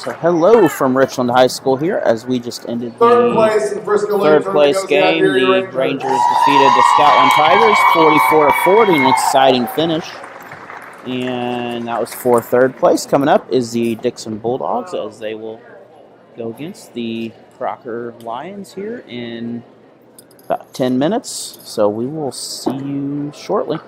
So hello from Richland High School here as we just ended the third place game. The Rangers defeated the Scotland Tigers 44-40, an exciting finish. And that was for third place. Coming up is the Dixon Bulldogs as they will go against the Crocker Lions here in about 10 minutes. So we will see you shortly.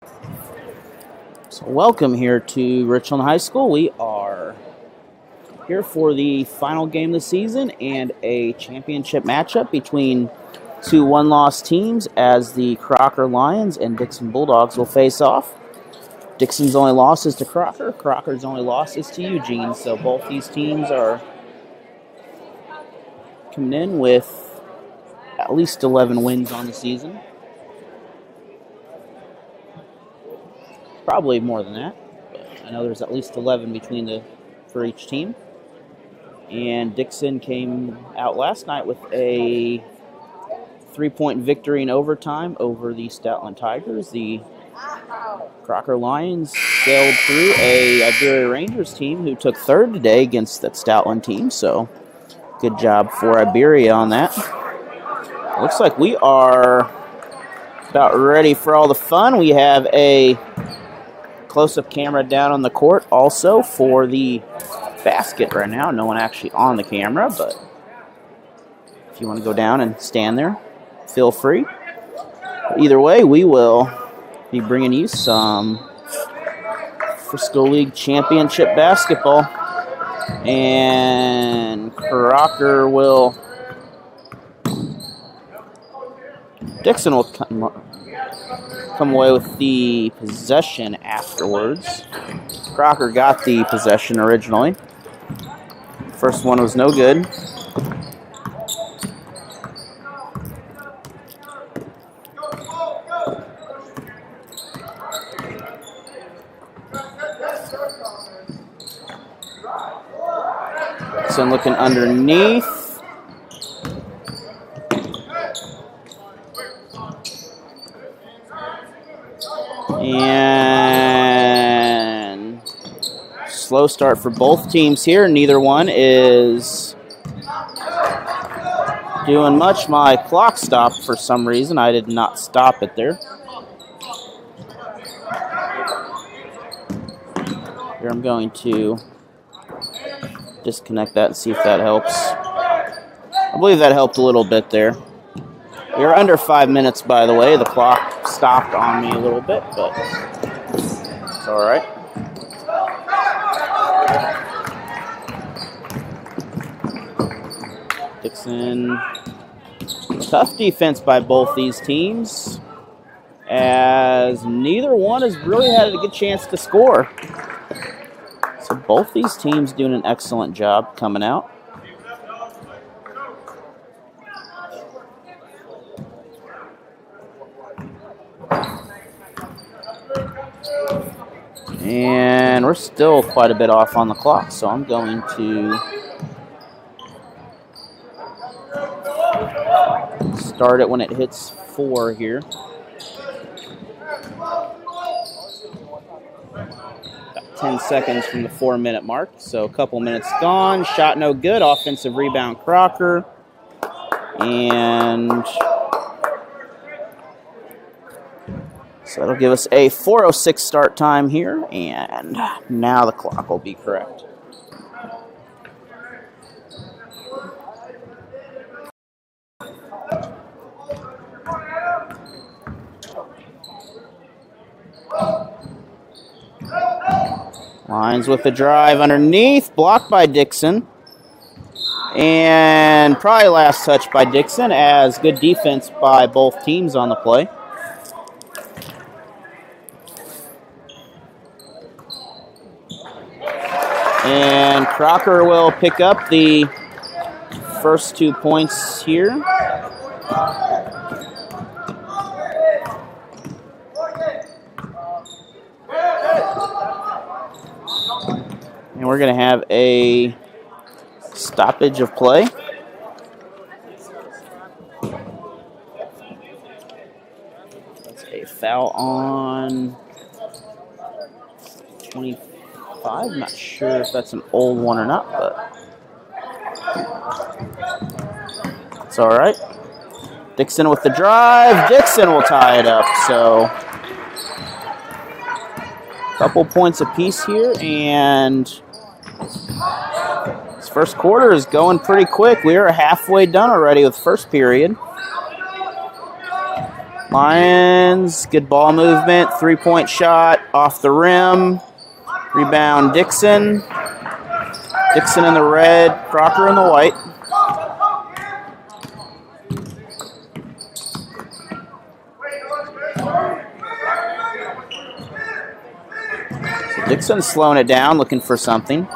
So welcome here to Richland High School. We are here for the final game of the season and a championship matchup between two one-loss teams as the Crocker Lions and Dixon Bulldogs will face off. Dixon's only losses to Crocker. Crocker's only losses to Eugene. So both these teams are coming in with at least 11 wins on the season. Probably more than that, but I know there's at least 11 for each team. And Dixon came out last night with a 3-point victory in overtime over the Stoutland Tigers. The Crocker Lions sailed through a Iberia Rangers team who took third today against that Stoutland team, so good job for Iberia on that. Looks like we are about ready for all the fun. We have a close-up camera down on the court also for the basket right now. No one actually on the camera, but if you want to go down and stand there, feel free. Either way, we will be bringing you some Frisco League Championship basketball. And Dixon will come away with the possession afterwards. Crocker got the possession originally. First one was no good. Dixon looking underneath. And slow start for both teams here. Neither one is doing much. My clock stopped for some reason. I did not stop it there. Here I'm going to disconnect that and see if that helps. I believe that helped a little bit there. We are under 5 minutes, by the way. The clock stopped on me a little bit, but it's all right. Dixon, tough defense by both these teams, as neither one has really had a good chance to score. So both these teams doing an excellent job coming out. And we're still quite a bit off on the clock, so I'm going to start it when it hits 4 here. About 10 seconds from the 4-minute mark, so a couple minutes gone. Shot no good. Offensive rebound, Crocker. And so that'll give us a 4:06 start time here, and now the clock will be correct. Lions with the drive underneath, blocked by Dixon. And probably last touch by Dixon, as good defense by both teams on the play. And Crocker will pick up the first 2 points here. And we're going to have a stoppage of play. That's a foul on 25. I'm not sure if that's an old one or not, but it's all right. Dixon with the drive. Dixon will tie it up. So a couple points apiece here, and this first quarter is going pretty quick. We are halfway done already with first period. Lions, good ball movement, 3-point shot off the rim. Rebound Dixon. Dixon in the red, Crocker in the white. So Dixon's slowing it down, looking for something.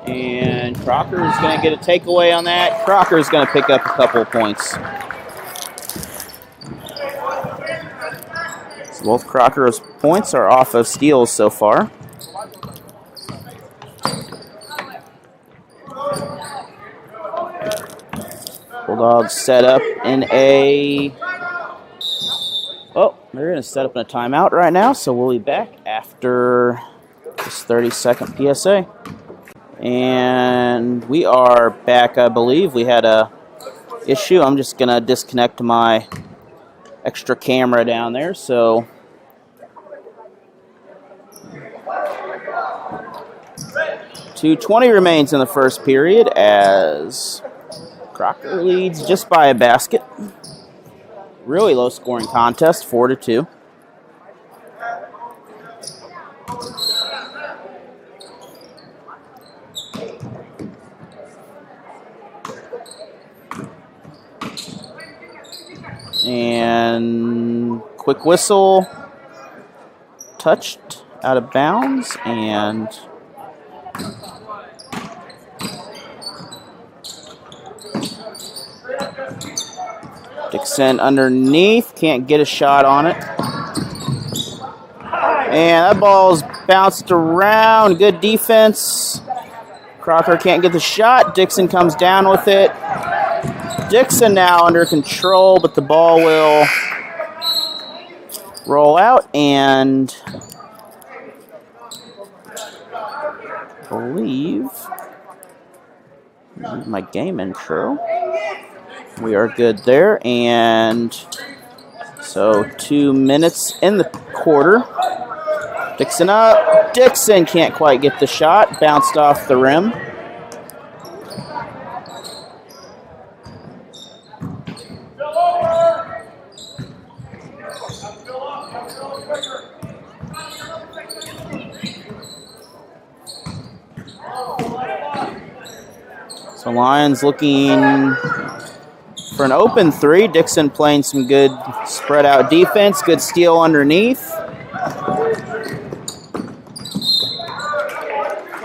And Crocker is going to get a takeaway on that. Crocker is going to pick up a couple of points. So both Crocker's points are off of steals so far. Bulldogs set up in a... Oh, they're going to set up in a timeout right now, so we'll be back after this 30-second PSA. And we are back, I believe. We had a issue. I'm just going to disconnect my extra camera down there. So .220 remains in the first period as Crocker leads just by a basket. Really low scoring contest, 4-2. And quick whistle, touched out of bounds, and Dixon underneath, can't get a shot on it. And that ball's bounced around, good defense. Crocker can't get the shot, Dixon comes down with it. Dixon now under control, but the ball will roll out, and I believe my game intro. We are good there, and so 2 minutes in the quarter. Dixon up. Dixon can't quite get the shot, bounced off the rim. So Lions looking for an open three. Dixon playing some good spread out defense. Good steal underneath.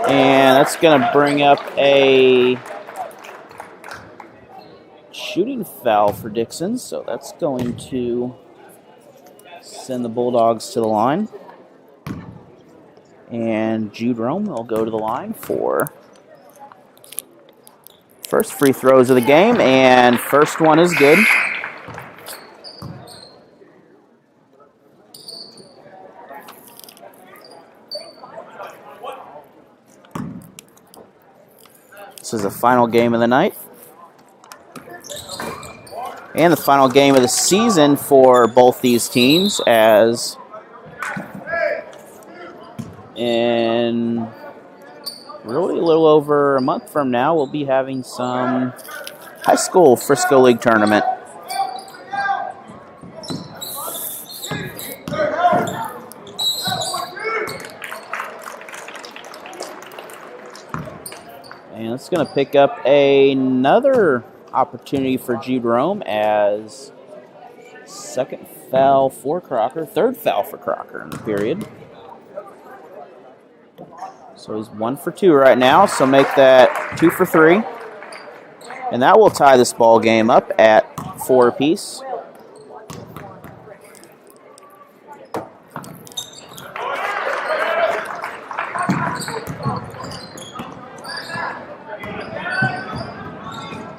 And that's going to bring up a shooting foul for Dixon. So that's going to send the Bulldogs to the line. And Jude Rome will go to the line for first free throws of the game, and first one is good. This is the final game of the night. And the final game of the season for both these teams, as in really a little over a month from now, we'll be having some high school Frisco League tournament. And it's going to pick up another opportunity for Jude Rome as second foul for Crocker, third foul for Crocker in the period. So he's 1 for 2 right now, so make that 2 for 3. And that will tie this ball game up at 4 apiece.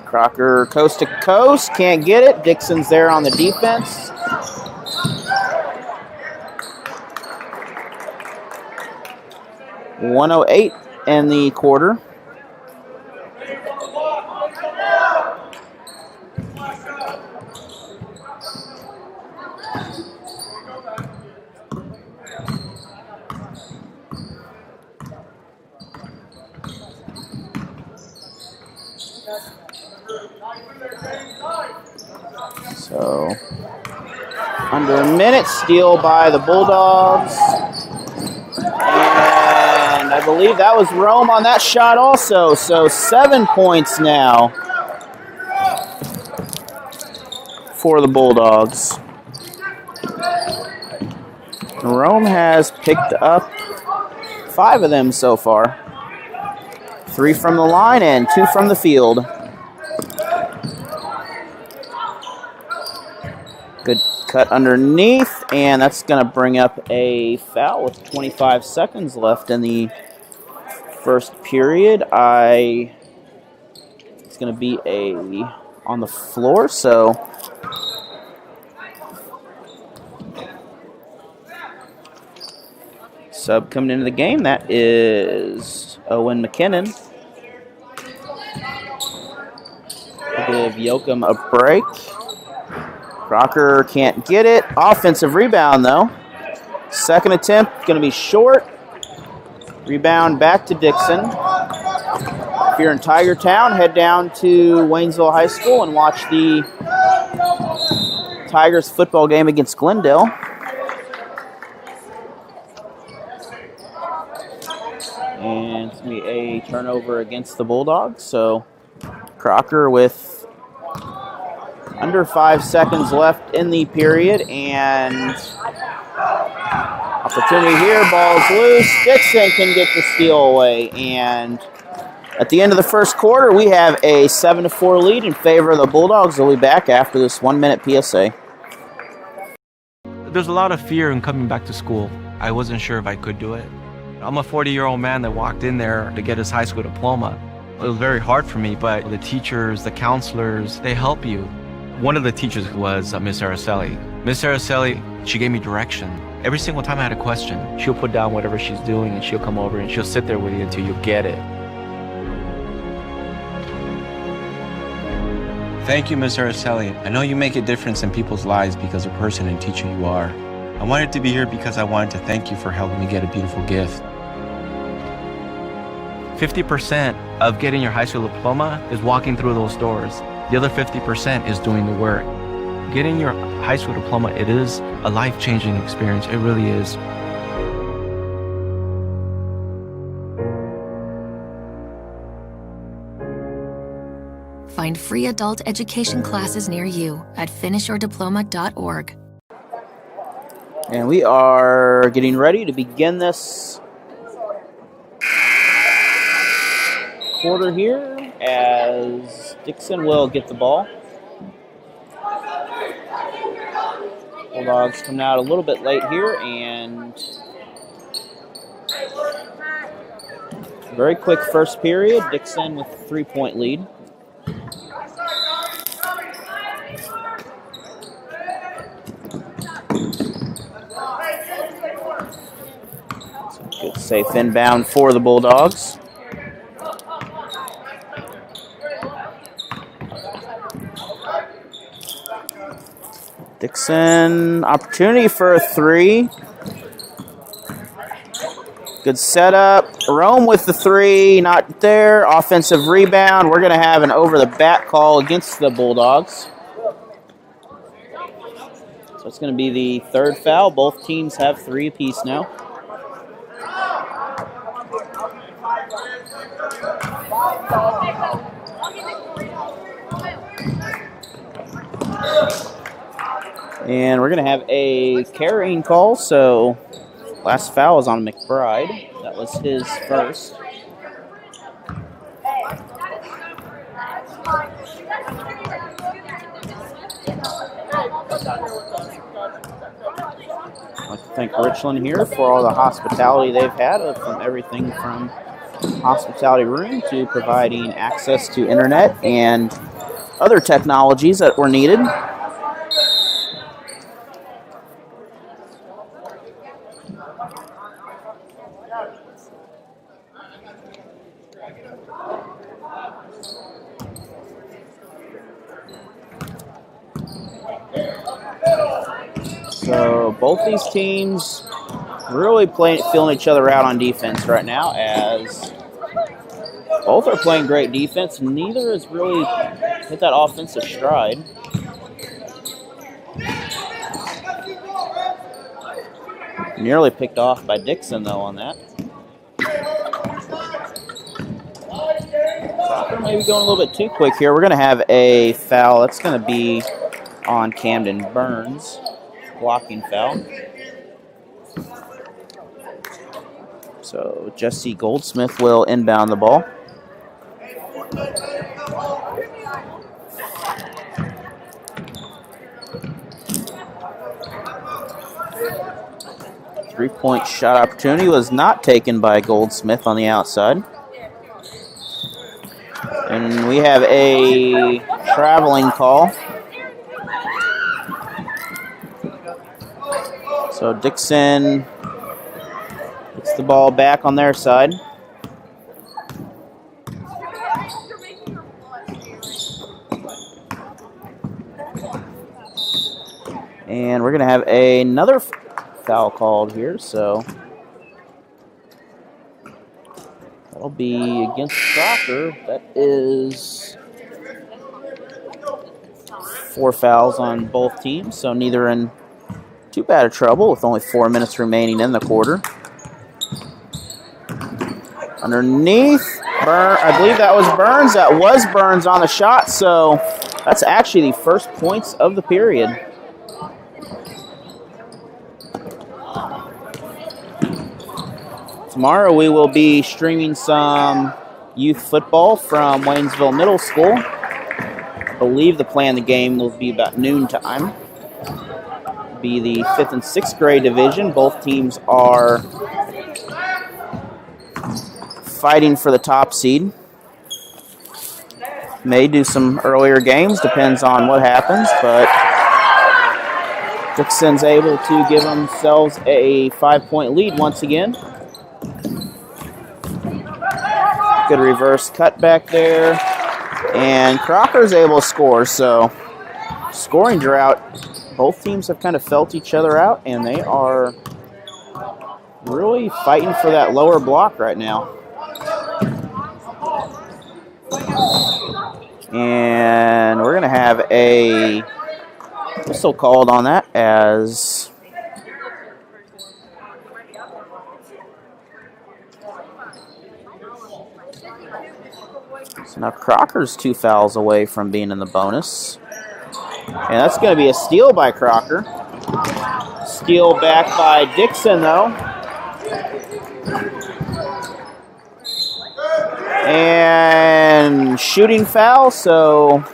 Crocker coast to coast, can't get it. Dixon's there on the defense. .108 in the quarter. So, under a minute, steal by the Bulldogs. And I believe that was Rome on that shot also. So 7 points now for the Bulldogs. Rome has picked up 5 of them so far. 3 from the line and 2 from the field. Good cut underneath, and that's going to bring up a foul with 25 seconds left in the first period. It's going to be on the floor, so sub coming into the game, that is Owen McKinnon. Give Yoakum a break. Crocker can't get it. Offensive rebound, though. Second attempt, going to be short. Rebound back to Dixon. If you're in Tiger Town, head down to Waynesville High School and watch the Tigers football game against Glendale. And it's going to be a turnover against the Bulldogs. So Crocker with under 5 seconds left in the period, and opportunity here, ball's loose. Dixon can get the steal away, and at the end of the first quarter, we have a 7-4 lead in favor of the Bulldogs. They'll be back after this 1-minute PSA. There's a lot of fear in coming back to school. I wasn't sure if I could do it. I'm a 40-year-old man that walked in there to get his high school diploma. It was very hard for me, but the teachers, the counselors, they help you. One of the teachers was Miss Araceli. Miss Araceli, she gave me direction. Every single time I had a question, she'll put down whatever she's doing and she'll come over and she'll sit there with you until you get it. Thank you, Miss Araceli. I know you make a difference in people's lives because of the person and teacher you are. I wanted to be here because I wanted to thank you for helping me get a beautiful gift. 50% of getting your high school diploma is walking through those doors. The other 50% is doing the work. Getting your high school diploma, it is a life-changing experience. It really is. Find free adult education classes near you at finishyourdiploma.org. And we are getting ready to begin this quarter here as Dixon will get the ball. Bulldogs coming out a little bit late here, and very quick first period. Dixon with a 3-point lead. Good safe inbound for the Bulldogs. Dixon, opportunity for a 3. Good setup. Rome with the 3, not there. Offensive rebound. We're going to have an over-the-back call against the Bulldogs. So it's going to be the third foul. Both teams have 3 apiece now. And we're going to have a carrying call, so last foul is on McBride. That was his first. I'd like to thank Richland here for all the hospitality they've had, from everything from hospitality room to providing access to internet and other technologies that were needed. So both these teams really feeling each other out on defense right now, as Both are playing great defense. Neither has really hit that offensive stride. Nearly picked off by Dixon, though, on that. Crocker maybe going a little bit too quick here. We're going to have a foul. That's going to be on Camden Burns. Blocking foul. So Jesse Goldsmith will inbound the ball. Three-point shot opportunity was not taken by Goldsmith on the outside. And we have a traveling call. So Dixon gets the ball back on their side. And we're going to have another foul called here, so that'll be against Crocker. That is 4 fouls on both teams, so neither in too bad of trouble with only 4 minutes remaining in the quarter. Underneath, I believe that was Burns. That was Burns on the shot, so that's actually the first points of the period. Tomorrow we will be streaming some youth football from Waynesville Middle School. I believe the play in the game will be about noon time. It'll be the 5th and 6th grade division. Both teams are fighting for the top seed. May do some earlier games, depends on what happens, but Dixon's able to give themselves a 5-point lead once again. Good reverse cut back there. And Crocker's able to score, so scoring drought. Both teams have kind of felt each other out, and they are really fighting for that lower block right now. And we're going to have a whistle called on that as so now Crocker's 2 fouls away from being in the bonus. And that's going to be a steal by Crocker. Steal back by Dixon, though. And shooting foul, so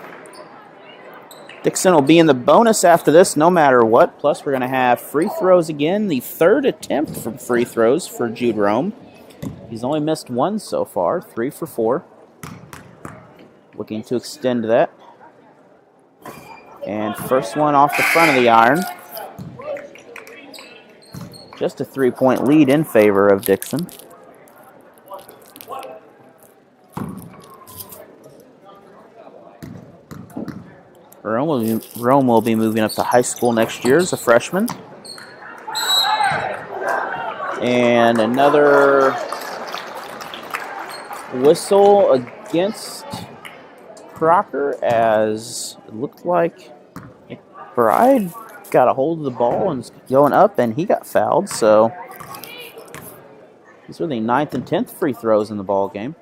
Dixon will be in the bonus after this no matter what. Plus, we're going to have free throws again. The 3rd attempt for free throws for Jude Rome. He's only missed 1 so far, 3 for 4. Looking to extend that. And first one off the front of the iron. Just a 3-point lead in favor of Dixon. Rome will be moving up to high school next year as a freshman. And another whistle against Crocker, as it looked like McBride got a hold of the ball and was going up, and he got fouled. So these are the 9th and 10th free throws in the ball game.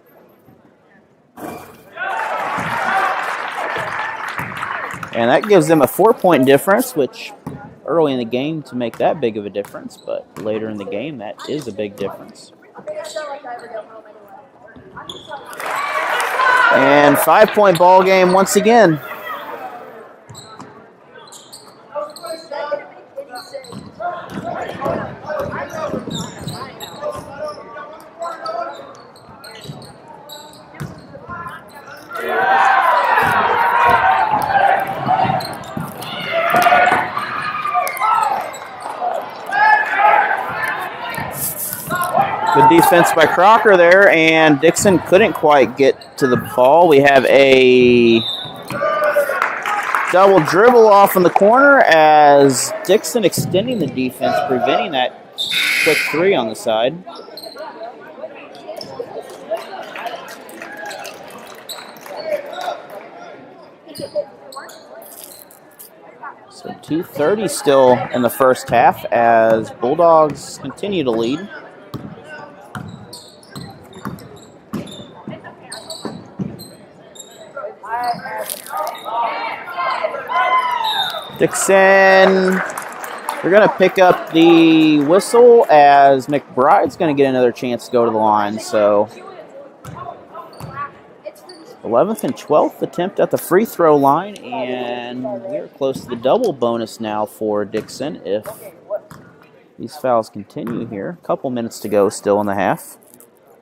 And that gives them a 4-point difference, which early in the game to make that big of a difference, but later in the game that is a big difference. And 5-point ball game once again. Good defense by Crocker there, and Dixon couldn't quite get to the ball. We have a double dribble off in the corner as Dixon extending the defense, preventing that quick 3 on the side. 2:30 still in the first half as Bulldogs continue to lead. Dixon, we're going to pick up the whistle as McBride's going to get another chance to go to the line. So 11th and 12th attempt at the free throw line, and we're close to the double bonus now for Dixon if these fouls continue here. A couple minutes to go still in the half.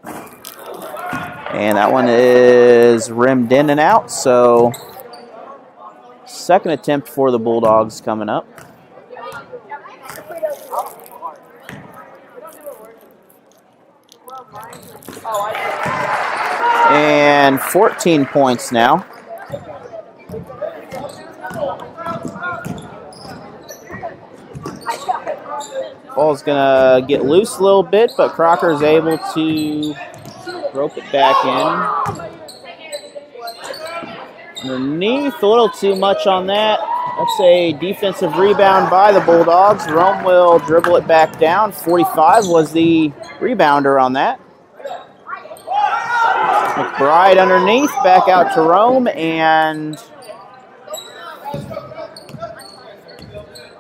And that one is rimmed in and out, so second attempt for the Bulldogs coming up. And 14 points now. Ball's going to get loose a little bit, but Crocker is able to rope it back in. Underneath, a little too much on that. That's a defensive rebound by the Bulldogs. Rome will dribble it back down. 45 was the rebounder on that. McBride underneath, back out to Rome, and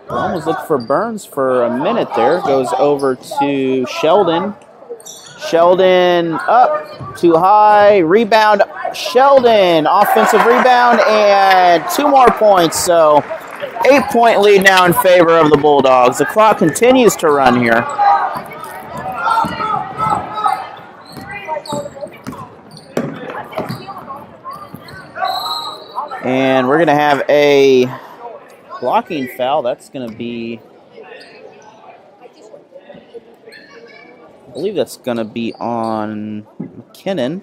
Rome was looking for Burns for a minute there. Goes over to Sheldon. Sheldon up, too high, rebound, Sheldon, offensive rebound, and 2 more points. So 8-point lead now in favor of the Bulldogs. The clock continues to run here. And we're going to have a blocking foul. That's going to be, I believe that's going to be on McKinnon.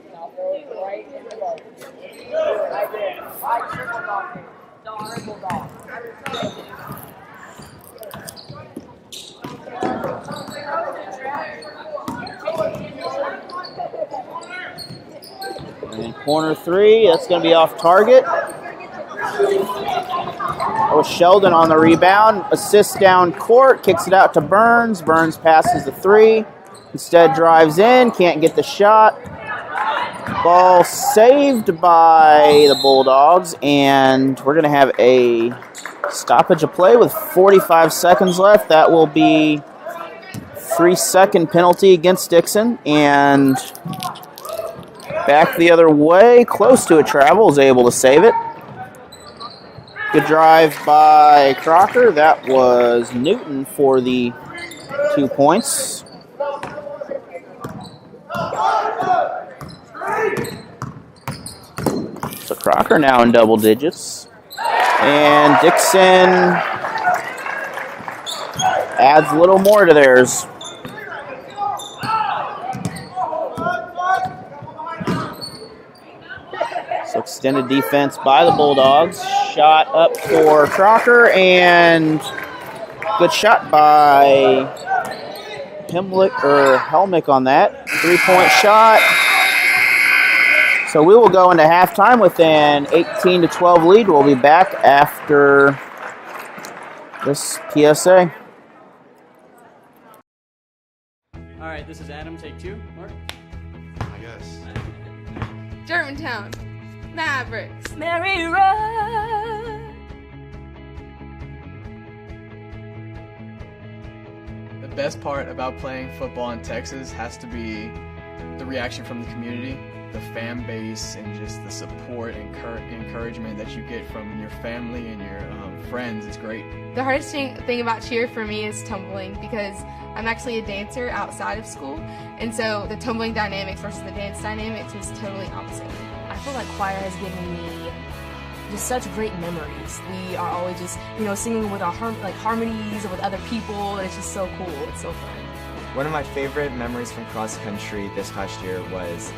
And corner 3, that's going to be off target. Oh, Sheldon on the rebound. Assist down court, kicks it out to Burns. Burns passes the 3. Instead drives in, can't get the shot. Ball saved by the Bulldogs, and we're going to have a stoppage of play with 45 seconds left. That will be 3-second penalty against Dixon, and back the other way, close to a travel, is able to save it. Good drive by Crocker. That was Newton for the 2 points. So Crocker now in double digits. And Dixon adds a little more to theirs. So extended defense by the Bulldogs. Shot up for Crocker, and good shot by Helmick on that. 3-point shot. So we will go into halftime with an 18-12 lead. We'll be back after this PSA. All right, this is Adam. Take 2. Mark? I guess. Germantown. Mavericks. Mary Run. The best part about playing football in Texas has to be the reaction from the community, the fan base, and just the support and encouragement that you get from your family and your friends is great. The hardest thing about cheer for me is tumbling, because I'm actually a dancer outside of school, and so the tumbling dynamics versus the dance dynamics is totally opposite. I feel like choir has given me just such great memories. We are always just, singing with our harmonies and with other people, and it's just so cool. It's so fun. One of my favorite memories from cross country this past year was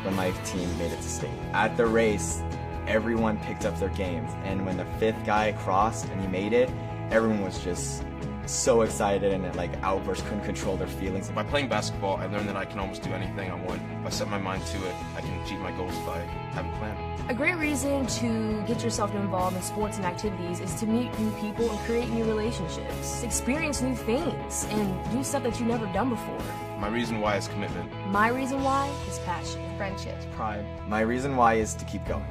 when my team made it to state. At the race, everyone picked up their game, and when the 5th guy crossed and he made it, everyone was just so excited and like outbursts, couldn't control their feelings. By playing basketball, I learned that I can almost do anything I want. If I set my mind to it, I can achieve my goals if I have a plan. A great reason to get yourself involved in sports and activities is to meet new people and create new relationships, experience new things, and do stuff that you've never done before. My reason why is commitment. My reason why is passion. Friendships. Pride. My reason why is to keep going.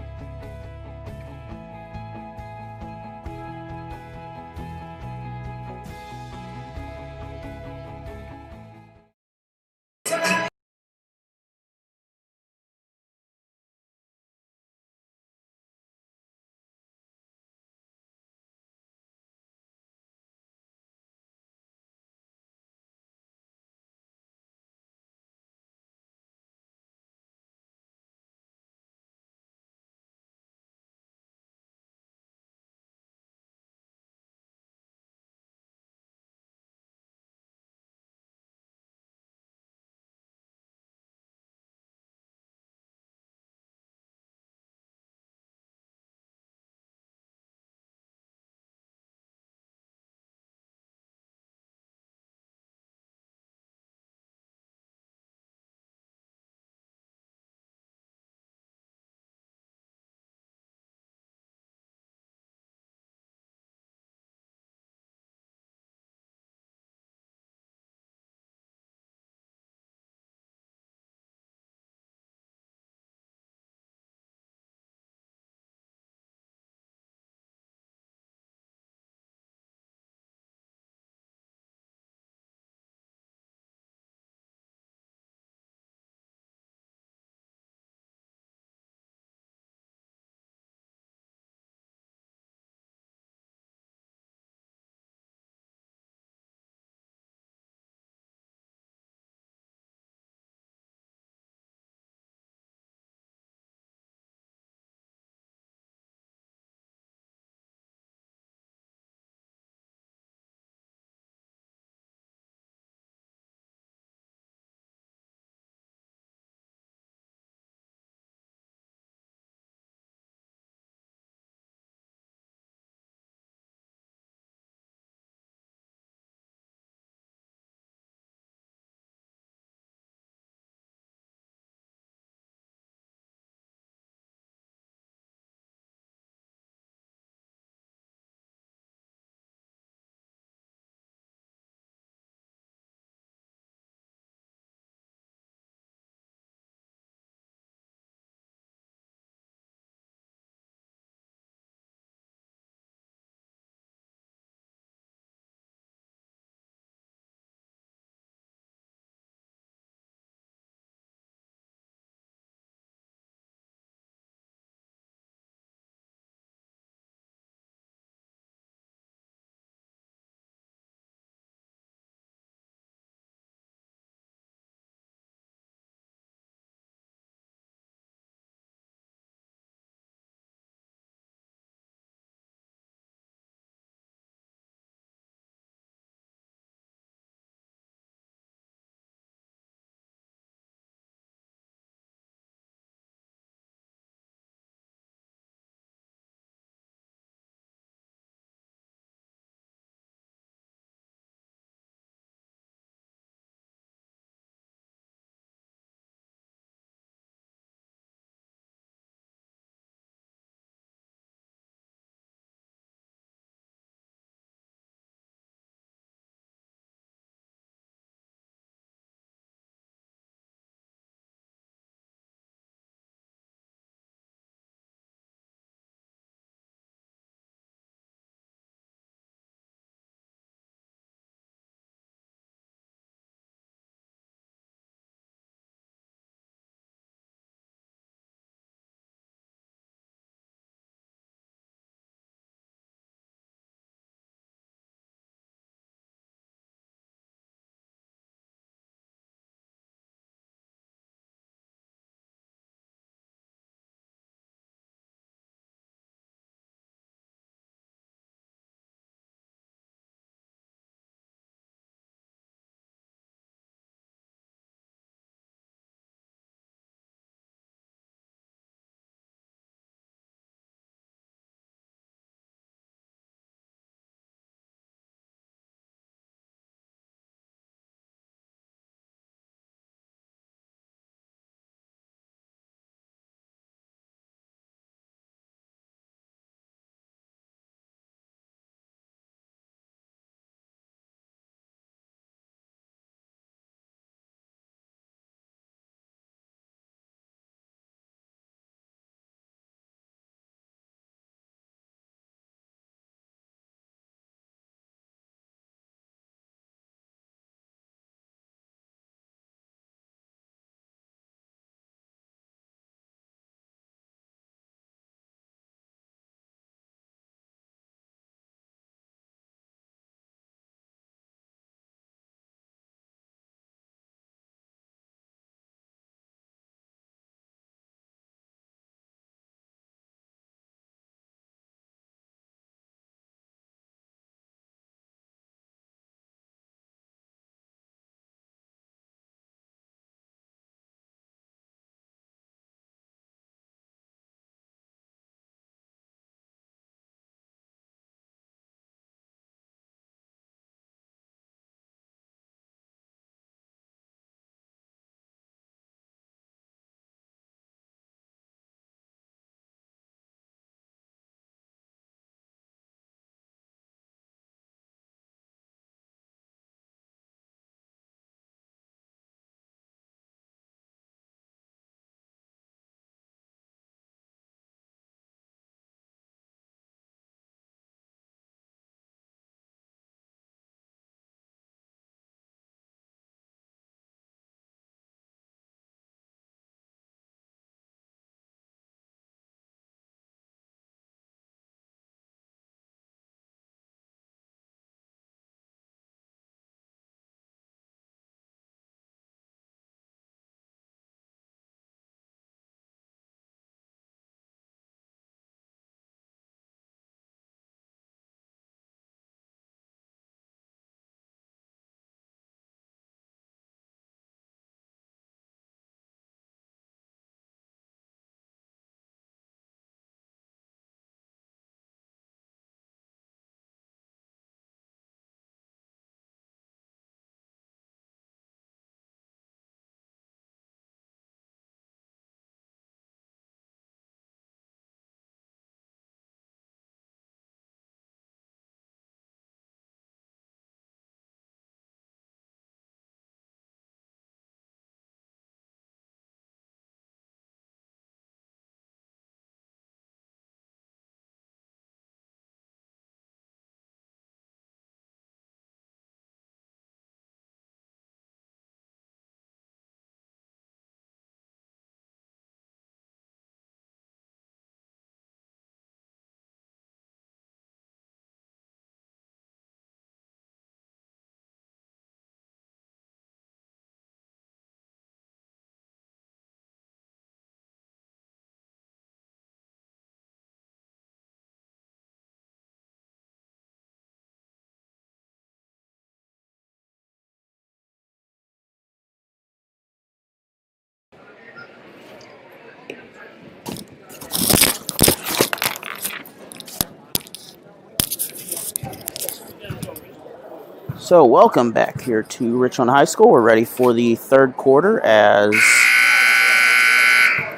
So welcome back here to Richland High School. We're ready for the third quarter as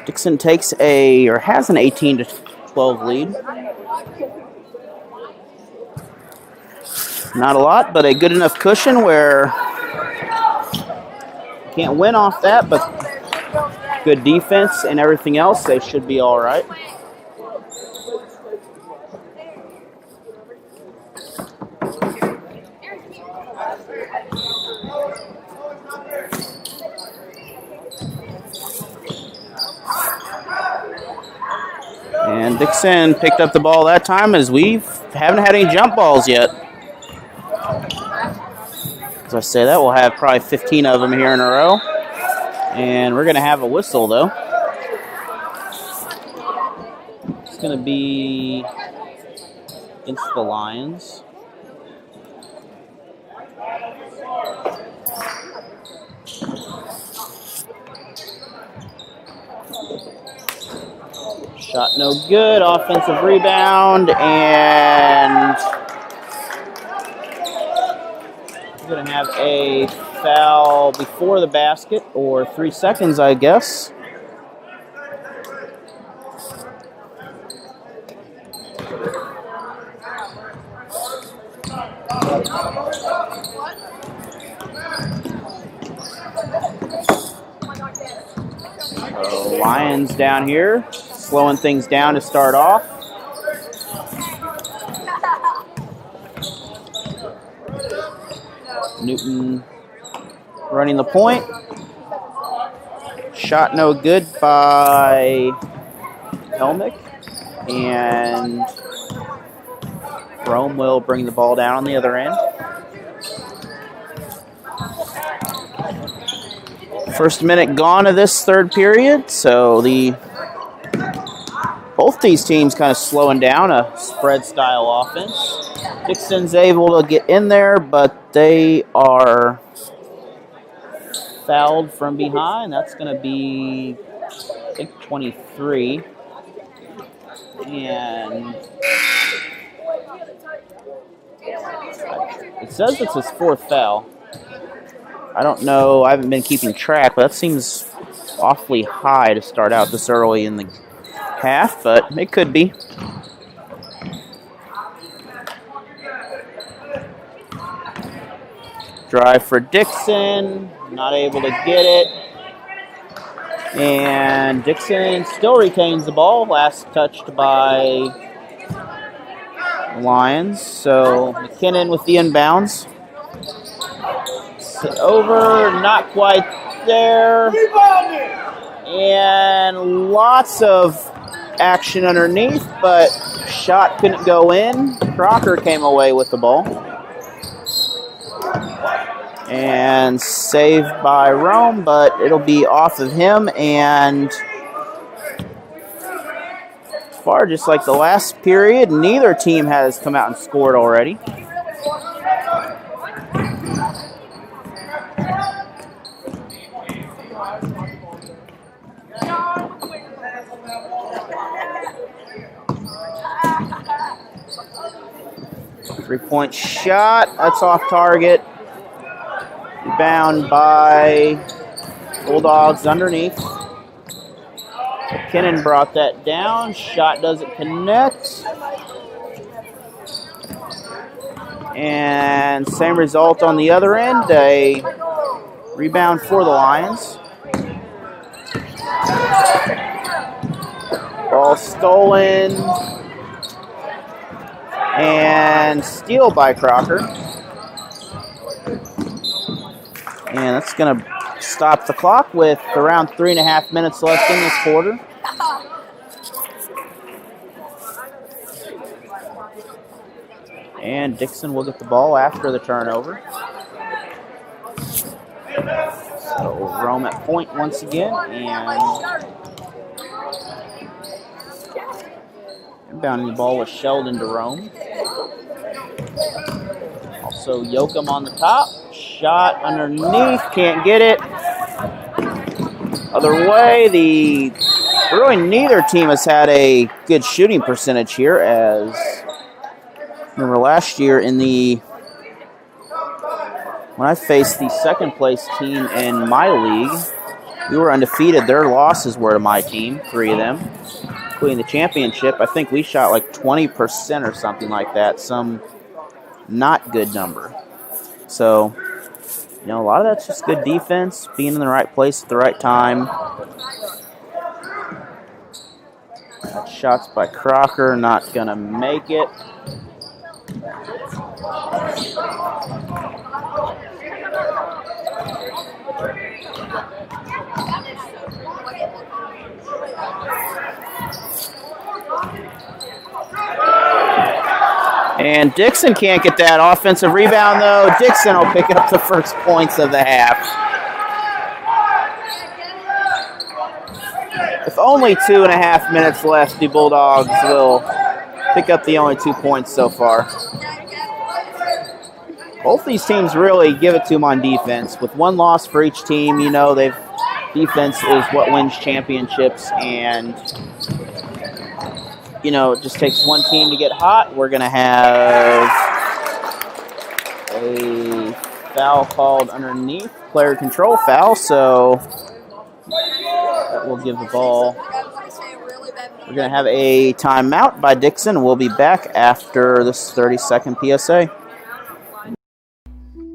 Dixon has an 18-12 lead. Not a lot, but a good enough cushion where can't win off that, but good defense and everything else, they should be all right. And Dixon picked up the ball that time as we haven't had any jump balls yet. As I say that, we'll have probably 15 of them here in a row. And we're going to have a whistle, though. It's going to be against the Lions. Shot no good, offensive rebound, and we're going to have a foul before the basket, or 3 seconds, I guess. So Lions down here, slowing things down to start off. Newton running the point. Shot no good by Helmick. And Rome will bring the ball down on the other end. First minute gone of this third period, so both these teams kind of slowing down a spread style offense. Dixon's able to get in there, but they are fouled from behind. That's going to be, I think, 23. And it says it's his fourth foul. I don't know. I haven't been keeping track, but that seems awfully high to start out this early in the half, but it could be. Drive for Dixon. Not able to get it. And Dixon still retains the ball. Last touched by Lions. So McKinnon with the inbounds. Over, not quite there. And lots of action underneath, but shot couldn't go in. Crocker came away with the ball. And saved by Rome, but it'll be off of him. And far just like the last period, neither team has come out and scored already. Three-point shot. That's off target. Rebound by Bulldogs underneath. McKinnon brought that down. Shot doesn't connect. And same result on the other end. A rebound for the Lions. Ball stolen. And steal by Crocker. And that's going to stop the clock with around 3.5 minutes left in this quarter. And Dixon will get the ball after the turnover. So Rome at point once again. And inbounding the ball was Sheldon to Rome. Also Yoakum on the top. Shot underneath, can't get it. Other way, really neither team has had a good shooting percentage here, as remember last year in the when I faced the second place team in my league, we were undefeated. Their losses were to my team, 3 of them, including the championship. I think we shot like 20% or something like that, some not good number. So, you know, a lot of that's just good defense, being in the right place at the right time. Shots by Crocker, not going to make it. And Dixon can't get that offensive rebound, though. Dixon will pick up the first points of the half. With only 2.5 minutes left, the Bulldogs will pick up the only 2 points so far. Both these teams really give it to them on defense. With 1 loss for each team, you know, defense is what wins championships, and you know, it just takes one team to get hot. We're going to have a foul called underneath, player control foul, so that will give the ball. We're going to have a timeout by Dixon. We'll be back after this 30-second PSA.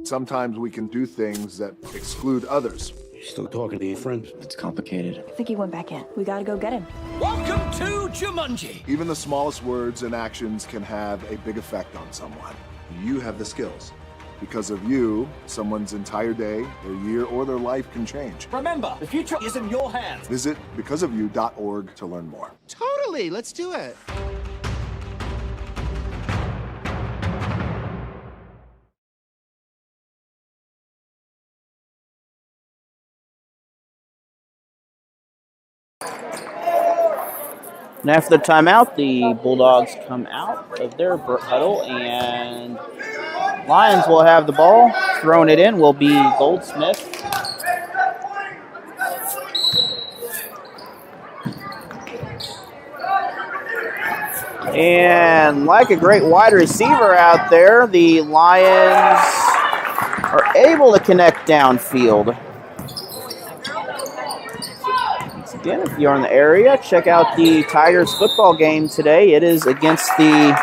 Sometimes we can do things that exclude others. Still talking to your friend? It's complicated. I think he went back in. We gotta go get him. Welcome to Jumanji. Even the smallest words and actions can have a big effect on someone. You have the skills. Because of you, someone's entire day, their year, or their life can change. Remember, the future is in your hands. Visit becauseofyou.org to learn more. Totally, let's do it. And after the timeout, the Bulldogs come out of their huddle, and Lions will have the ball. Throwing it in will be Goldsmith. And like a great wide receiver out there, the Lions are able to connect downfield. Again, if you're in the area, check out the Tigers football game today. It is against the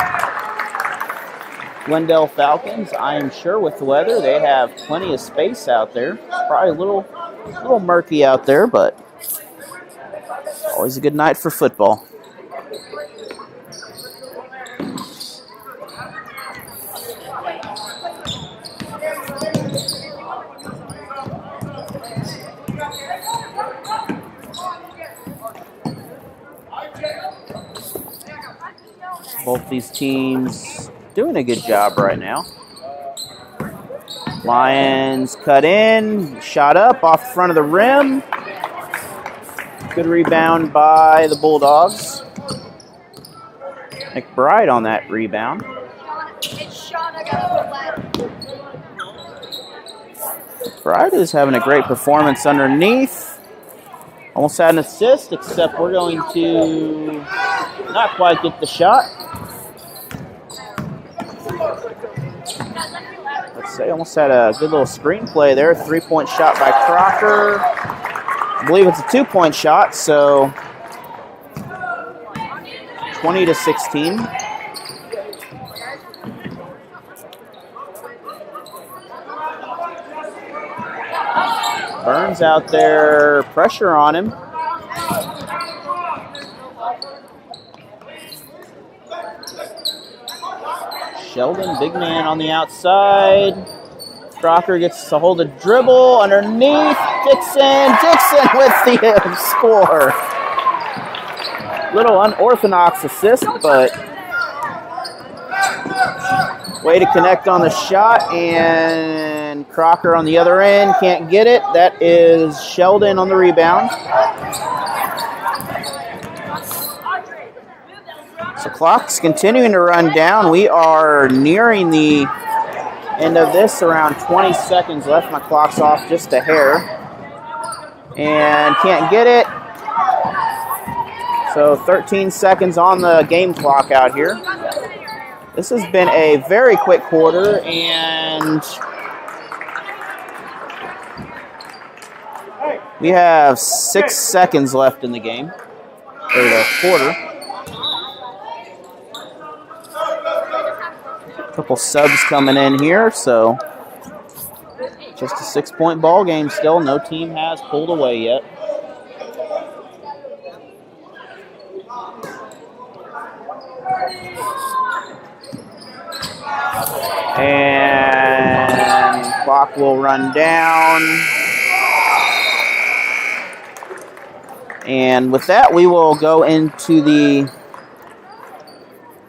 Glendale Falcons. I am sure with the weather, they have plenty of space out there. Probably a little murky out there, but always a good night for football. Both these teams doing a good job right now. Lions cut in, shot up off the front of the rim. Good rebound by the Bulldogs. McBride on that rebound. McBride is having a great performance underneath. Almost had an assist, except we're going to not quite get the shot. Let's say almost had a good little screenplay there. 3-point shot by Crocker. I believe it's a 2-point shot, so 20-16. Burns out there, pressure on him. Sheldon, big man on the outside. Crocker gets to hold a dribble underneath. Dixon with the score. Little unorthodox assist, but way to connect on the shot, and Crocker on the other end can't get it. That is Sheldon on the rebound. So clock's continuing to run down. We are nearing the end of this, around 20 seconds left. My clock's off just a hair. And can't get it. So 13 seconds on the game clock out here. This has been a very quick quarter, and We have 6 seconds left in the game, or the quarter. A couple subs coming in here, so just a 6-point ball game still. No team has pulled away yet. And clock will run down. And with that, we will go into the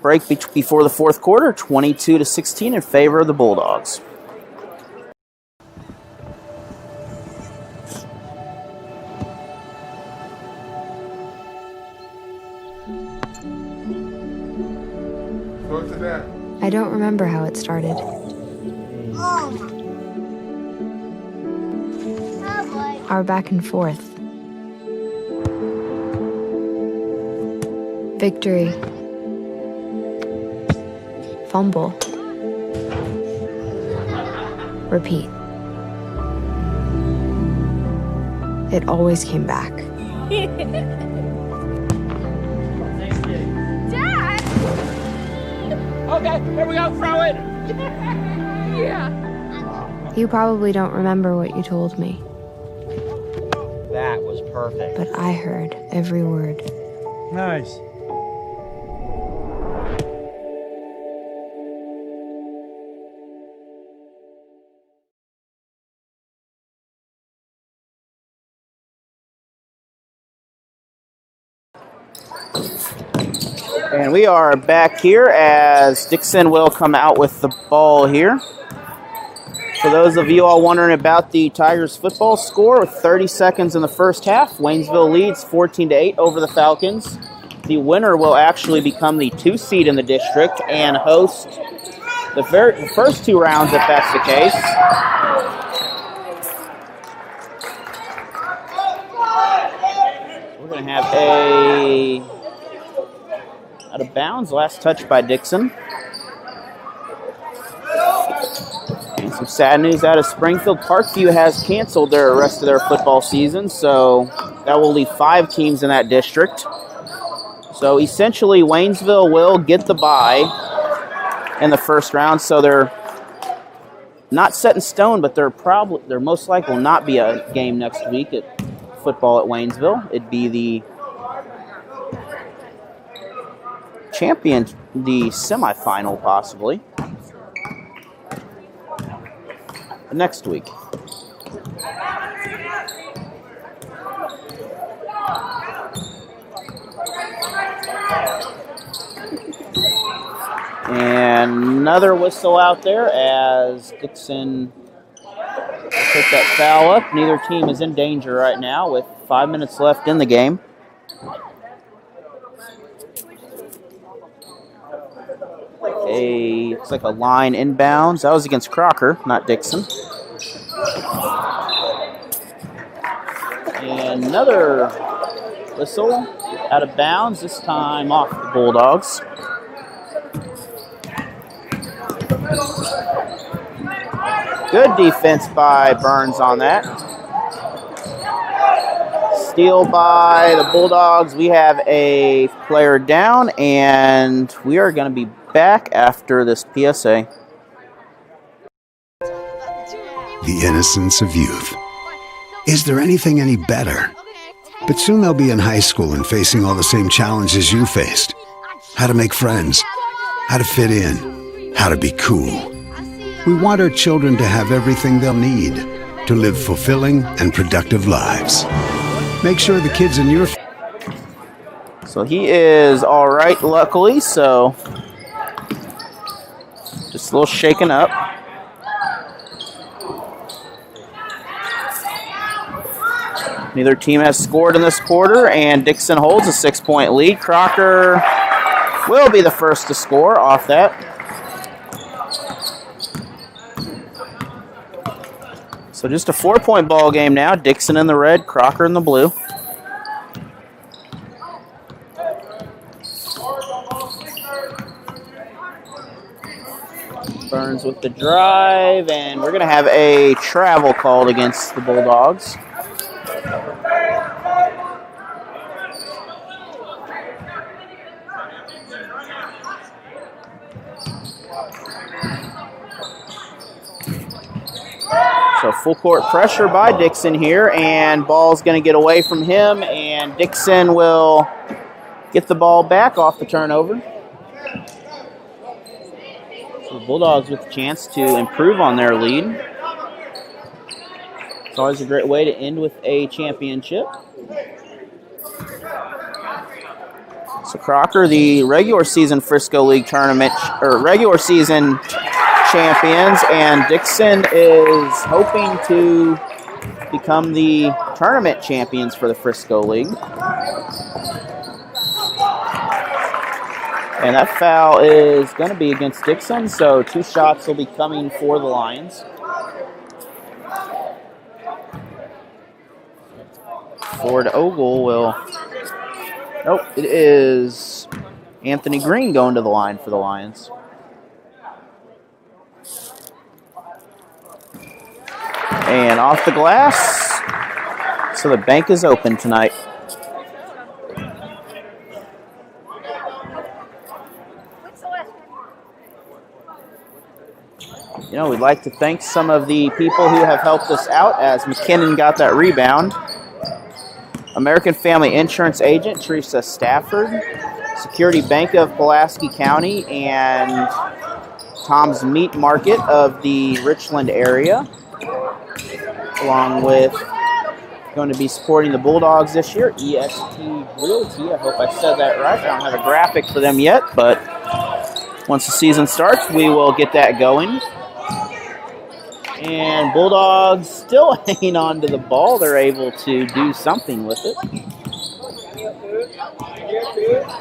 break before the fourth quarter, 22-16 in favor of the Bulldogs. I don't remember how it started. Our back and forth. Victory. Fumble. Repeat. It always came back. Dad! Okay, here we go, throw it! Yeah. You probably don't remember what you told me, That was perfect. but I heard every word. Nice. And we are back here as Dixon will come out with the ball here. For those of you all wondering about the Tigers football score, with 30 seconds in the first half, Waynesville leads 14-8 over the Falcons. The winner will actually become the 2 seed in the district and host the first 2 rounds if that's the case. We're going to have a out of bounds, last touch by Dixon. And some sad news out of Springfield. Parkview has canceled the rest of their football season, so that will leave 5 teams in that district. So essentially, Waynesville will get the bye in the first round, so they're not set in stone, but there most likely will not be a game next week at football at Waynesville. It'd be the champion, the semifinal possibly, next week. And another whistle out there as Dixon picked that foul up. Neither team is in danger right now with 5 minutes left in the game. Looks like a line inbounds. That was against Crocker, not Dixon. And another whistle out of bounds, this time off the Bulldogs. Good defense by Burns on that. Steal by the Bulldogs. We have a player down, and we are going to be back after this PSA. The innocence of youth. Is there anything any better? But soon they'll be in high school and facing all the same challenges you faced. How to make friends, how to fit in, how to be cool. We want our children to have everything they'll need to live fulfilling and productive lives. Make sure the kids in your... So he is all right, luckily, so just a little shaken up. Neither team has scored in this quarter, and Dixon holds a 6-point lead. Crocker will be the first to score off that. So just a 4-point ball game now. Dixon in the red, Crocker in the blue. Burns with the drive, and we're going to have a travel called against the Bulldogs. So full court pressure by Dixon here, and ball's going to get away from him, and Dixon will get the ball back off the turnover. So the Bulldogs with a chance to improve on their lead. It's always a great way to end with a championship. So Crocker, the regular season Frisco League tournament, or regular season champions, and Dixon is hoping to become the tournament champions for the Frisco League. And that foul is going to be against Dixon, so 2 shots will be coming for the Lions. Ford Ogle will... Nope, it is Anthony Green going to the line for the Lions. And off the glass. So the bank is open tonight. You know, we'd like to thank some of the people who have helped us out as McKinnon got that rebound. American Family Insurance Agent Teresa Stafford, Security Bank of Pulaski County, and Tom's Meat Market of the Richland area, along with going to be supporting the Bulldogs this year, EST Realty. I hope I said that right. I don't have a graphic for them yet, but once the season starts, we will get that going. And Bulldogs still hanging on to the ball. They're able to do something with it.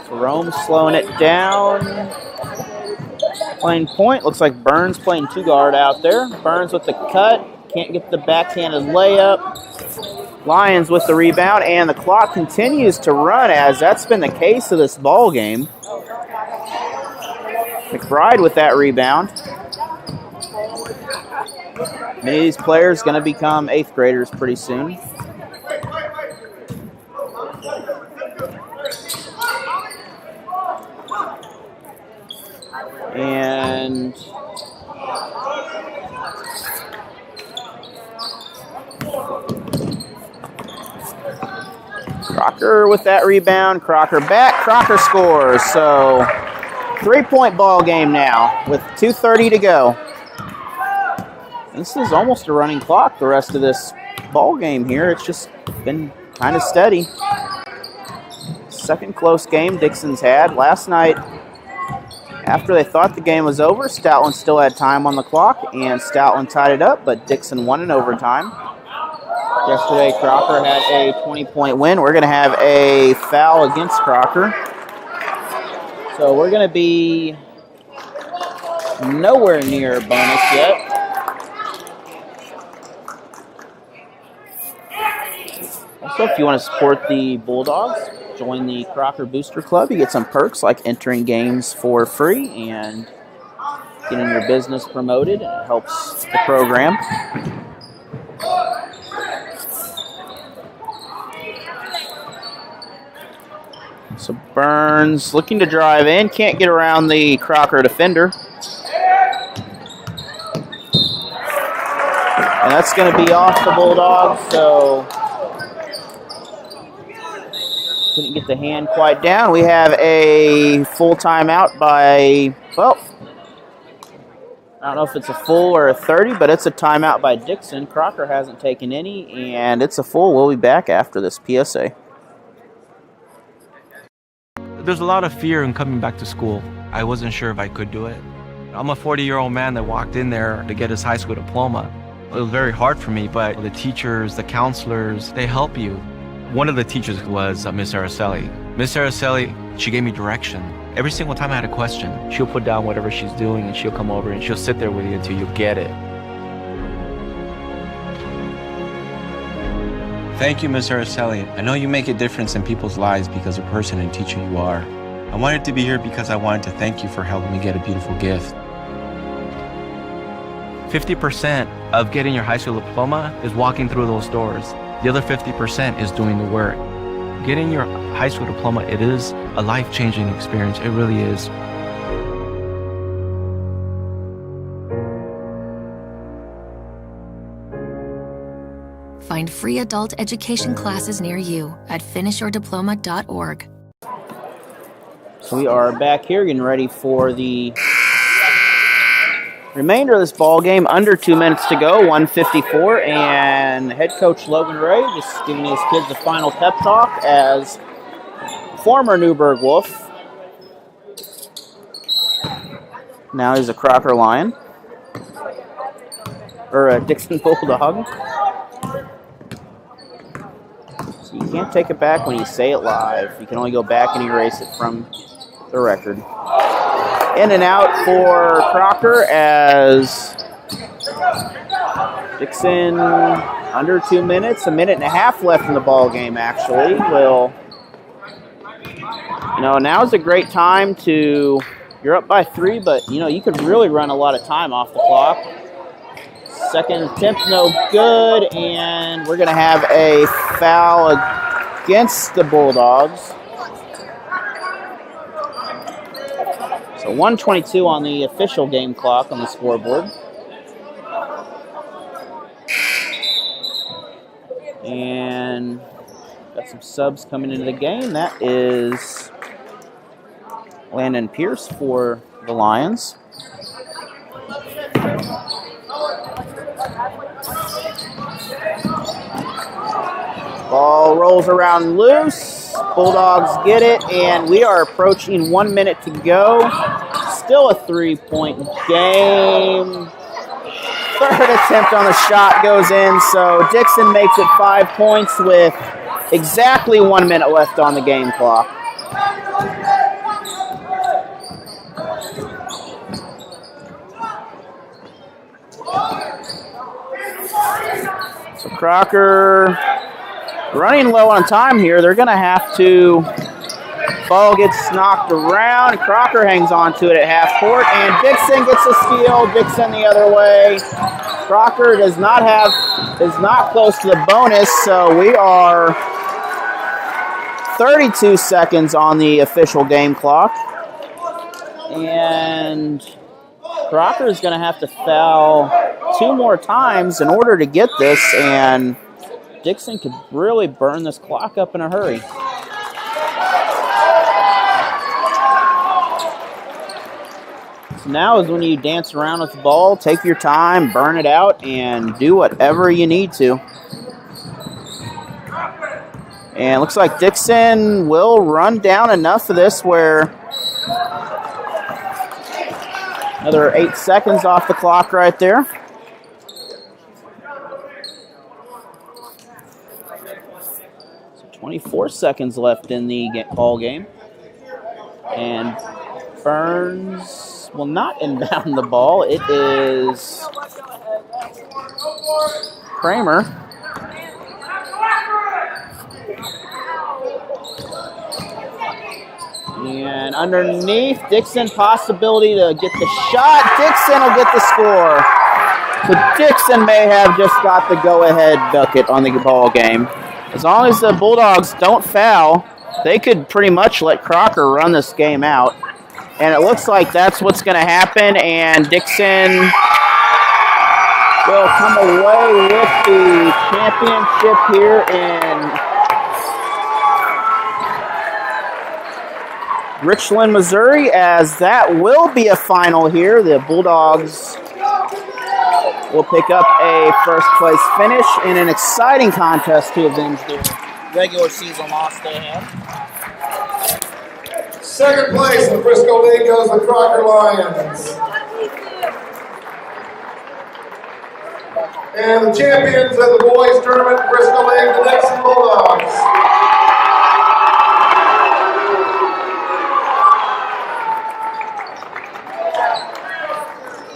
Jerome slowing it down. Playing point. Looks like Burns playing 2-guard out there. Burns with the cut. Can't get the backhanded layup. Lions with the rebound. And the clock continues to run, as that's been the case of this ball game. McBride with that rebound. Many of these players going to become 8th graders pretty soon. And Crocker with that rebound. Crocker back. Crocker scores. So 3-point ball game now with 2:30 to go. This is almost a running clock the rest of this ball game here. It's just been kind of steady. Second close game Dixon's had. Last night, after they thought the game was over, Stoutland still had time on the clock, and Stoutland tied it up, but Dixon won in overtime. Yesterday, Crocker had a 20-point win. We're going to have a foul against Crocker. So we're going to be nowhere near bonus yet. Also, if you want to support the Bulldogs, join the Crocker Booster Club. You get some perks like entering games for free and getting your business promoted. It helps the program. So Burns looking to drive in. Can't get around the Crocker defender. And that's going to be off the Bulldogs, so couldn't get the hand quite down. We have a full timeout by, well, I don't know if it's a full or a 30, but it's a timeout by Dixon. Crocker hasn't taken any, and it's a full. We'll be back after this PSA. There's a lot of fear in coming back to school. I wasn't sure if I could do it. I'm a 40-year-old man that walked in there to get his high school diploma. It was very hard for me, but the teachers, the counselors, they help you. One of the teachers was Miss Araceli. Miss Araceli, she gave me direction. Every single time I had a question, she'll put down whatever she's doing and she'll come over and she'll sit there with you until you get it. Thank you, Miss Araceli. I know you make a difference in people's lives because of the person and teacher you are. I wanted to be here because I wanted to thank you for helping me get a beautiful gift. 50% of getting your high school diploma is walking through those doors. The other 50% is doing the work. Getting your high school diploma, it is a life-changing experience. It really is. Find free adult education classes near you at finishyourdiploma.org. So we are back here getting ready for the remainder of this ball game. Under 2 minutes to go, 154, and head coach Logan Ray just giving his kids a final pep talk as former Newburgh Wolf. Now he's a Crocker Lion. Or a Dixon Bulldog. So you can't take it back when you say it live. You can only go back and erase it from the record. In and out for Crocker as Dixon, under 2 minutes, a minute and a half left in the ball game actually. Now's a great time to, you're up by 3, but you could really run a lot of time off the clock. Second attempt, no good, and we're going to have a foul against the Bulldogs. So 1:22 on the official game clock on the scoreboard. And got some subs coming into the game. That is Landon Pierce for the Lions. Ball rolls around loose. Bulldogs get it, and we are approaching 1 minute to go. Still a 3-point game. Third attempt on the shot goes in, so Dixon makes it 5 points with exactly 1 minute left on the game clock. So Crocker running low on time here. They're going to have to, ball gets knocked around. Crocker hangs on to it at half court, and Dixon gets a steal. Dixon the other way. Crocker is not close to the bonus, so we are 32 seconds on the official game clock. And Crocker is going to have to foul 2 more times in order to get this, and Dixon could really burn this clock up in a hurry. So now is when you dance around with the ball, take your time, burn it out, and do whatever you need to. And it looks like Dixon will run down enough of this where another 8 seconds off the clock right there. 24 seconds left in the ball game. And Burns will not inbound the ball. It is Kramer. And underneath, Dixon, possibility to get the shot. Dixon will get the score. So Dixon may have just got the go-ahead bucket on the ball game. As long as the Bulldogs don't foul, they could pretty much let Crocker run this game out. And it looks like that's what's going to happen, and Dixon will come away with the championship here in Richland, Missouri, as that will be a final here. The Bulldogs will pick up a first-place finish in an exciting contest to avenge the regular season loss they had. Second place in the Frisco League goes the Crocker Lions. And the champions of the boys tournament Frisco League, the Dixon Bulldogs.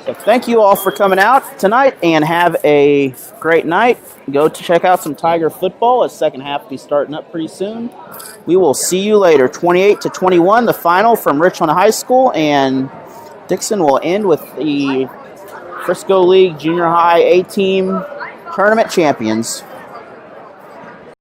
So thank you all for coming out tonight, and have a great night. Go to check out some Tiger football. The second half will be starting up pretty soon. We will see you later. 28-21, the final from Richland High School, and Dixon will end with the Frisco League Junior High A-Team tournament champions.